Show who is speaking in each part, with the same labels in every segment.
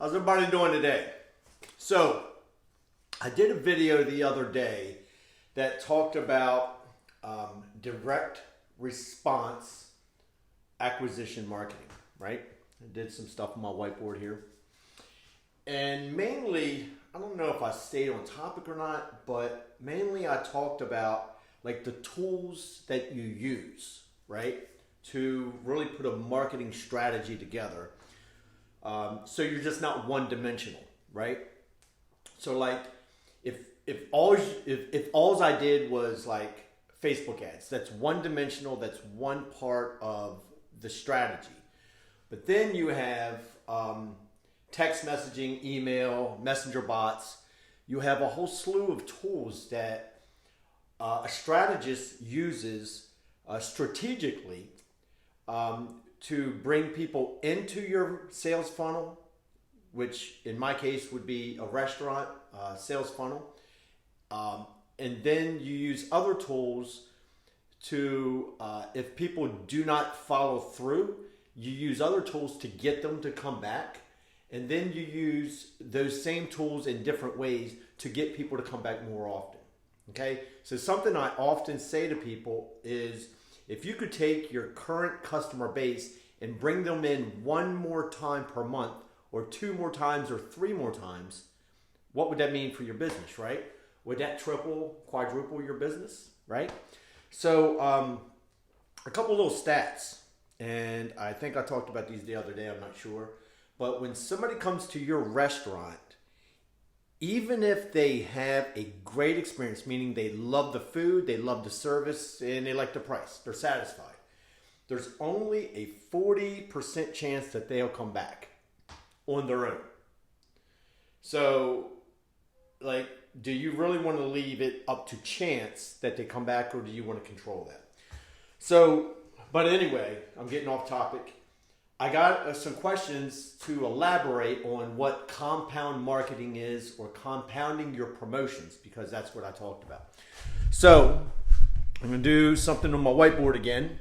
Speaker 1: How's everybody doing today? So, I did a video the other day that talked about direct response acquisition marketing, right? I did some stuff on my whiteboard here. And mainly, I don't know if I stayed on topic or not, but mainly I talked about like the tools that you use, right? To really put a marketing strategy together. So you're just not one dimensional, right? So like if all I did was like Facebook ads, that's one dimensional, that's one part of the strategy. But then you have text messaging, email, messenger bots. You have a whole slew of tools that a strategist uses strategically to bring people into your sales funnel, which in my case would be a restaurant sales funnel. And then you use other tools to, if people do not follow through, you use other tools to get them to come back. And then you use those same tools in different ways to get people to come back more often. Okay? So something I often say to people is, if you could take your current customer base and bring them in one more time per month, or two more times, or three more times, what would that mean for your business, right? Would that triple, quadruple your business, right? So a couple little stats, and I think I talked about these the other day, I'm not sure. But when somebody comes to your restaurant, even if they have a great experience, meaning they love the food, they love the service, and they like the price, they're satisfied, there's only a 40% chance that they'll come back on their own. So, like, do you really want to leave it up to chance that they come back, or do you want to control that? So, but anyway, I'm getting off topic. I got some questions to elaborate on what compound marketing is, or compounding your promotions, because that's what I talked about. So I'm going to do something on my whiteboard again,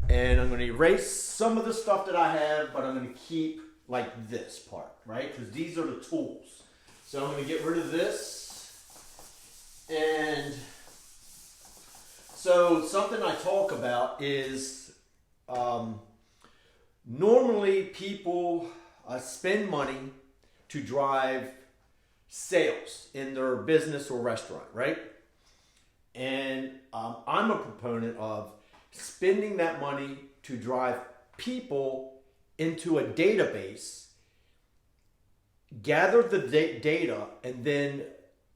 Speaker 1: and I'm going to erase some of the stuff that I have, but I'm going to keep like this part, right? Because these are the tools. So I'm going to get rid of this. And so something I talk about is normally people spend money to drive sales in their business or restaurant, right? And I'm a proponent of spending that money to drive people into a database, gather the data, and then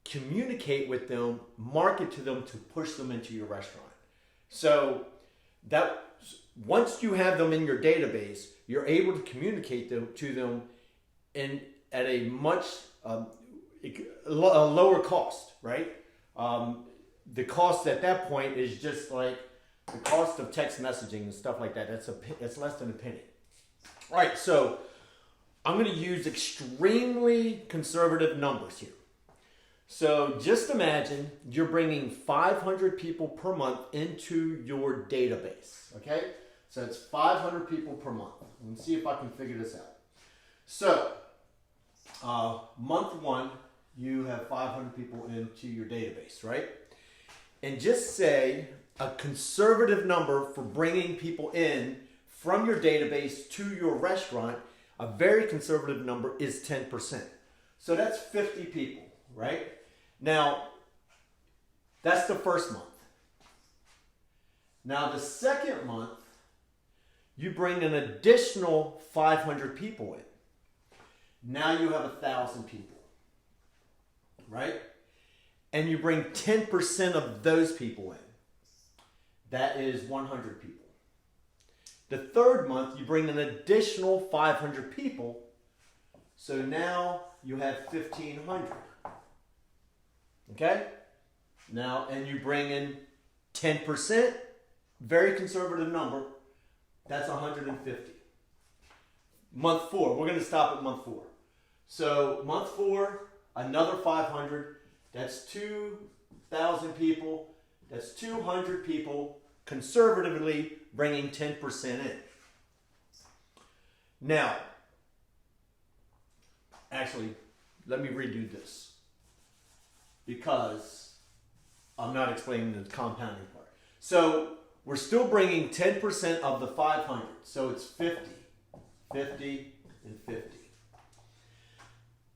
Speaker 1: communicate with them, market to them to push them into your restaurant. So that once you have them in your database, you're able to communicate to them at a much a lower cost, right? The cost at that point is just like the cost of text messaging and stuff like that. That's less than a penny. All right, so I'm going to use extremely conservative numbers here. So just imagine you're bringing 500 people per month into your database, okay? So it's 500 people per month. Let's see if I can figure this out. So month one, you have 500 people into your database, right? And just say a conservative number for bringing people in from your database to your restaurant, a very conservative number is 10%. So that's 50 people, right? Now, that's the first month. Now, the second month, you bring an additional 500 people in. Now you have 1,000 people, right? And you bring 10% of those people in. That is 100 people. The third month, you bring an additional 500 people. So now you have 1,500. Okay? Now, and you bring in 10%, very conservative number. That's 150. Month four, we're going to stop at month four. So month four, another 500. That's 2,000 people. That's 200 people conservatively bringing 10% in. Now, Actually, let me redo this because I'm not explaining the compounding part. So we're still bringing 10% of the 500. So it's 50, 50, and 50.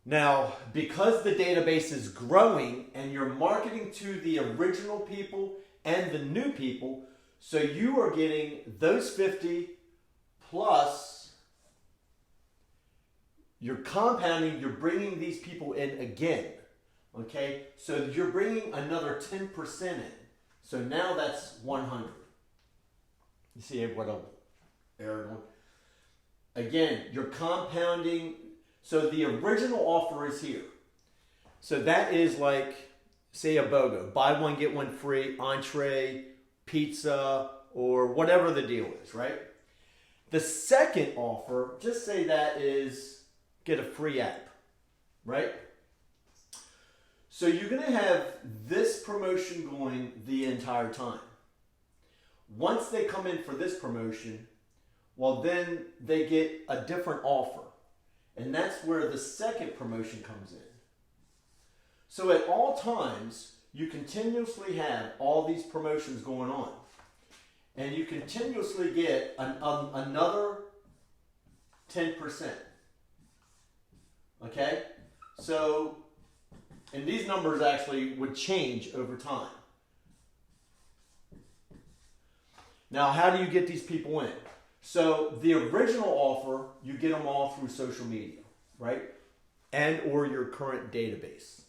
Speaker 1: Now, because the database is growing and you're marketing to the original people and the new people, so you are getting those 50 plus you're compounding, you're bringing these people in again. Okay? So you're bringing another 10% in. So now that's 100. You see what a error. Again, you're compounding. So the original offer is here. So that is like, say, a BOGO. Buy one, get one free, entree, pizza, or whatever the deal is, right? The second offer, just say that is get a free app, right? So you're going to have this promotion going the entire time. Once they come in for this promotion, well, then they get a different offer. And that's where the second promotion comes in. So at all times, you continuously have all these promotions going on. And you continuously get another 10%. Okay? So, and these numbers actually would change over time. Now, how do you get these people in? So the original offer, you get them all through social media, right? And or your current database,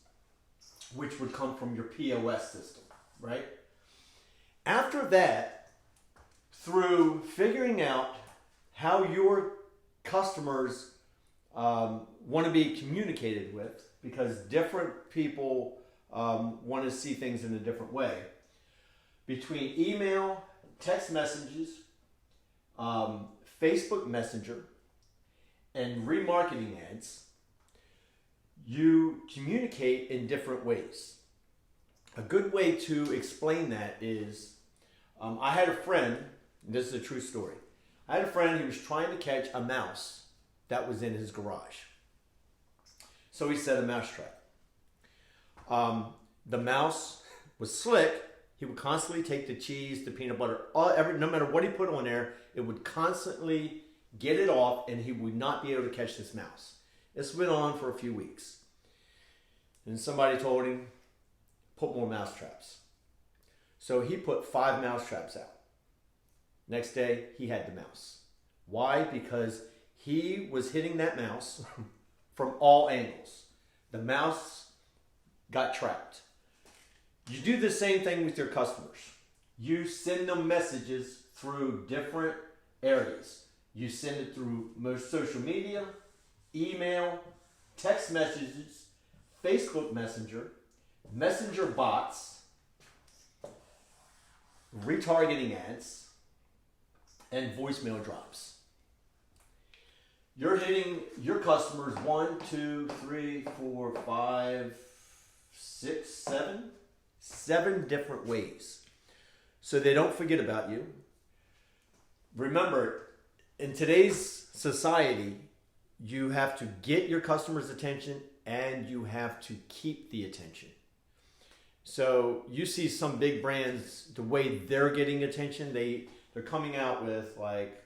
Speaker 1: which would come from your POS system, right? After that, through figuring out how your customers want to be communicated with, because different people want to see things in a different way, between email, text messages, Facebook Messenger, and remarketing ads, you communicate in different ways. A good way to explain that is, I had a friend, and this is a true story. I had a friend, he was trying to catch a mouse that was in his garage. So he set a mouse trap. The mouse was slick. He would constantly take the cheese, the peanut butter, no matter what he put on there, it would constantly get it off and he would not be able to catch this mouse. This went on for a few weeks. And somebody told him, put more mouse traps. So he put 5 mouse traps out. Next day, he had the mouse. Why? Because he was hitting that mouse from all angles. The mouse got trapped. You do the same thing with your customers. You send them messages through different areas. You send it through most social media, email, text messages, Facebook Messenger, Messenger bots, retargeting ads, and voicemail drops. You're hitting your customers 1, 2, 3, 4, 5, 6, 7 different ways. So they don't forget about you. Remember, in today's society, you have to get your customers' attention and you have to keep the attention. So you see some big brands, the way they're getting attention, they're coming out with like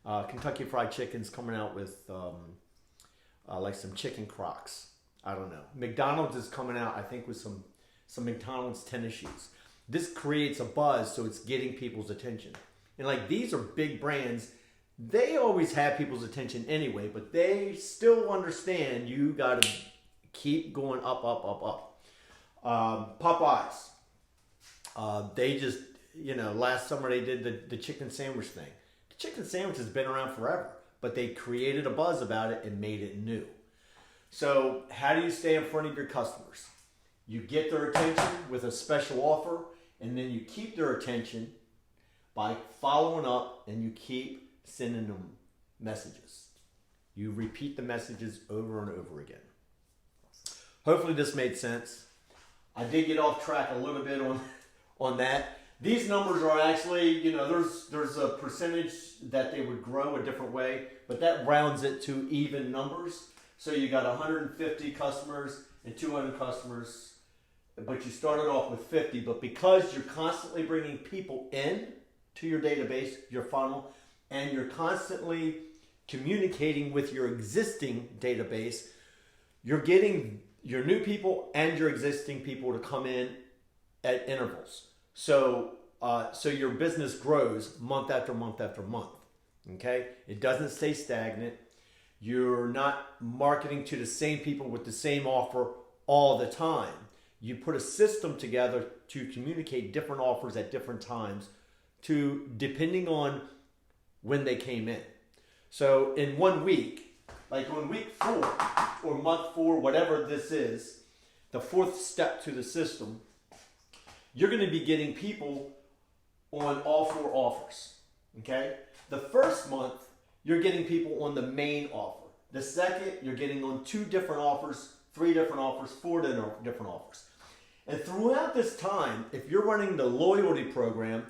Speaker 1: Kentucky Fried Chicken's coming out with like some chicken crocs. I don't know. McDonald's is coming out, I think, with some McDonald's tennis shoes. This creates a buzz, so it's getting people's attention. And like these are big brands. They always have people's attention anyway, but they still understand you got to keep going up, up, up, up. Popeyes. They just, last summer they did the chicken sandwich thing. The chicken sandwich has been around forever, but they created a buzz about it and made it new. So how do you stay in front of your customers? You get their attention with a special offer, and then you keep their attention by following up, and you keep sending them messages. You repeat the messages over and over again. Hopefully this made sense. I did get off track a little bit on that. These numbers are actually, there's a percentage that they would grow a different way, but that rounds it to even numbers. So you got 150 customers and 200 customers, but you started off with 50. But because you're constantly bringing people in to your database, your funnel, and you're constantly communicating with your existing database, you're getting your new people and your existing people to come in at intervals. So your business grows month after month after month. Okay, it doesn't stay stagnant. You're not marketing to the same people with the same offer all the time. You put a system together to communicate different offers at different times, depending on when they came in. So in 1 week, like on week 4 or month 4, whatever this is, the 4th step to the system, you're going to be getting people on all 4 offers. Okay? The first month, you're getting people on the main offer. The second, you're getting on 2 different offers, 3 different offers, 4 different offers. And throughout this time, if you're running the loyalty program,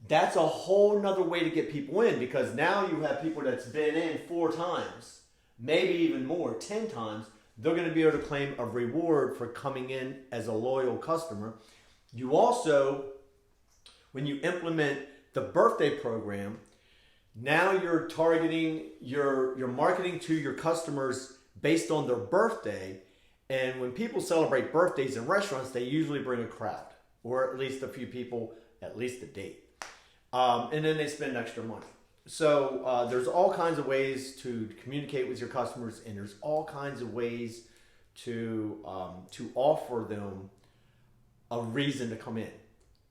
Speaker 1: that's a whole nother way to get people in, because now you have people that's been in 4 times, maybe even more, 10 times. They're going to be able to claim a reward for coming in as a loyal customer. You also, when you implement the birthday program, now you're targeting, you're marketing to your customers based on their birthday. And when people celebrate birthdays in restaurants, they usually bring a crowd, or at least a few people, at least a date. And then they spend extra money. So there's all kinds of ways to communicate with your customers, and there's all kinds of ways to offer them a reason to come in.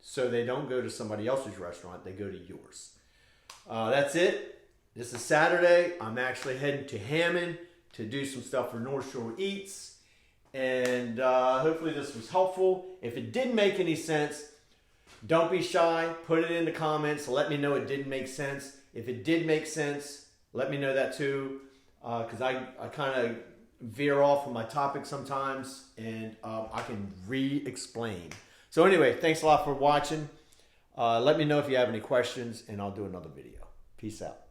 Speaker 1: So they don't go to somebody else's restaurant, they go to yours. That's it. This is Saturday. I'm actually heading to Hammond to do some stuff for North Shore Eats. And hopefully this was helpful. If it didn't make any sense, don't be shy. Put it in the comments. Let me know it didn't make sense. If it did make sense, let me know that too. Because I kind of veer off from my topic sometimes, and I can re-explain. So anyway, thanks a lot for watching. Let me know if you have any questions, and I'll do another video. Peace out.